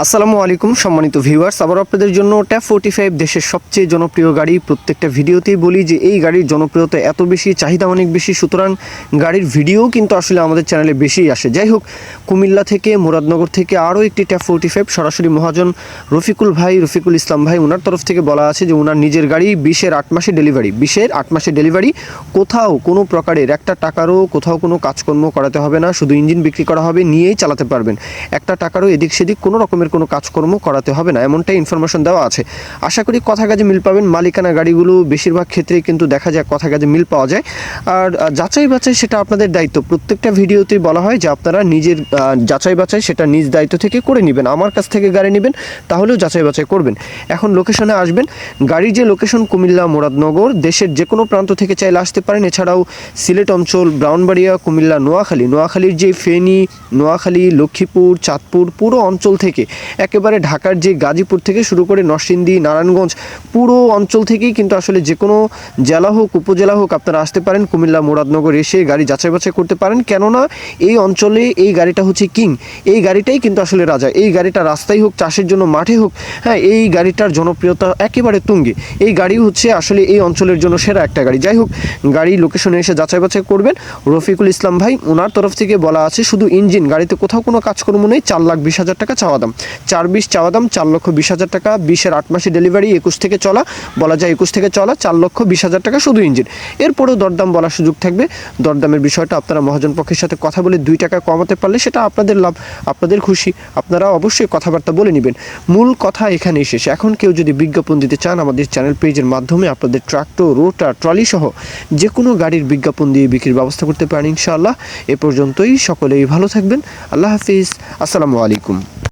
আসসালামু আলাইকুম সম্মানিত ভিউয়ার্স, আবার আপনাদের জন্য ট্যাব 45 দেশের সবচেয়ে জনপ্রিয় গাড়ি। প্রত্যেকটা ভিডিওতেই বলি যে এই গাড়ির জনপ্রিয়তা এত বেশি, চাহিদা অনেক বেশি, সুতরাং গাড়ির ভিডিও কিন্তু আসলে আমাদের চ্যানেলে বেশিই আসে। যাই হোক, কুমিল্লা থেকে, মুরাদনগর থেকে আরও একটি ট্যাব 45 সরাসরি মহাজন রফিকুল ইসলাম ভাই ওনার তরফ থেকে বলা আছে যে ওনার নিজের গাড়ি 20-এর 8 মাসে ডেলিভারি, 20-এর 8 মাসে ডেলিভারি। কোথাও কোনো প্রকারের একটা টাকারও কোথাও কোনো কাজকর্ম করাতে হবে না, শুধু ইঞ্জিন বিক্রি করা হবে, নিয়েই চালাতে পারবেন। একটা টাকারও এদিক সেদিক কোনো রকমের কোনো কাজকর্ম করাতে হবে না, এমনটাই ইনফরমেশন দেওয়া আছে। আশা করি কথা কাজে মিল পাবেন। মালিকানা গাড়িগুলো বেশিরভাগ ক্ষেত্রেই কিন্তু দেখা যায় কথা কাজে মিল পাওয়া যায়। আর যাচাই বাছাই সেটা আপনাদের দায়িত্ব। প্রত্যেকটা ভিডিওতেই বলা হয় যে আপনারা নিজের যাচাই বাছাই সেটা নিজ দায়িত্ব থেকে করে নেবেন। আমার কাছ থেকে গাড়ি নেবেন তাহলেও যাচাই বাছাই করবেন। এখন লোকেশনে আসবেন। গাড়ির যে লোকেশন কুমিল্লা মুরাদনগর, দেশের যে কোনো প্রান্ত থেকে চাইলে আসতে পারেন। এছাড়াও সিলেট অঞ্চল, ব্রাউনবাড়িয়া, কুমিল্লা, নোয়াখালীর যে ফেনী, নোয়াখালী, লক্ষ্মীপুর, চাঁদপুর পুরো অঞ্চল থেকে, একেবারে ঢাকার যে গাজীপুর থেকে শুরু করে নরসিংদী, নারায়ণগঞ্জ পুরো অঞ্চল থেকেই কিন্তু আসলে যে কোনো জেলা হোক উপজেলা হোক আপনারা আসতে পারেন। কুমিল্লা মুরাদনগর এসে গাড়ি যাচাই বাছাই করতে পারেন, কেননা এই অঞ্চলে এই গাড়িটা হচ্ছে কিং। এই গাড়িটাই কিন্তু আসলে রাজা। এই গাড়িটা রাস্তায় হোক, চাষের জন্য মাঠে হোক, হ্যাঁ, এই গাড়িটার জনপ্রিয়তা একেবারে তুঙ্গে। এই গাড়ি হচ্ছে আসলে এই অঞ্চলের জন্য সেরা একটা গাড়ি। যাই হোক, গাড়ি লোকেশনে এসে যাচাই বাছাই করবেন। রফিকুল ইসলাম ভাই ওনার তরফ থেকে বলা আছে শুধু ইঞ্জিন, গাড়িতে কোথাও কোনো কাজকর্ম নেই। 4,20,000 টাকা চাওয়া দাম, 4,20,000 চাওয়া দাম, 4,20,000 টাকা। 20-এর 8 মাসে ডেলিভারি, 21 থেকে চলা, বলা যায় 21 থেকে চলা, 4,20,000 টাকা শুধু ইঞ্জিন। এরপরেও দরদাম বলার সুযোগ থাকবে। দরদামের বিষয়টা আপনারা মহাজন পক্ষের সাথে কথা বলে 2 টাকা কমাতে পারলে সেটা আপনাদের লাভ, আপনাদের খুশি। আপনারা অবশ্যই কথাবার্তা বলে নেবেন। মূল কথা এখানেই শেষ। এখন কেউ যদি বিজ্ঞাপন দিতে চান আমাদের চ্যানেল পেজের মাধ্যমে আপনাদের ট্রাক্টর, রোটার, ট্রলি সহ যে কোনো গাড়ির বিজ্ঞাপন দিয়ে বিক্রির ব্যবস্থা করতে পারেন ইনশাআল্লাহ। এ পর্যন্তই, সকলেই ভালো থাকবেন। আল্লাহ হাফিজ, আসসালামু আলাইকুম।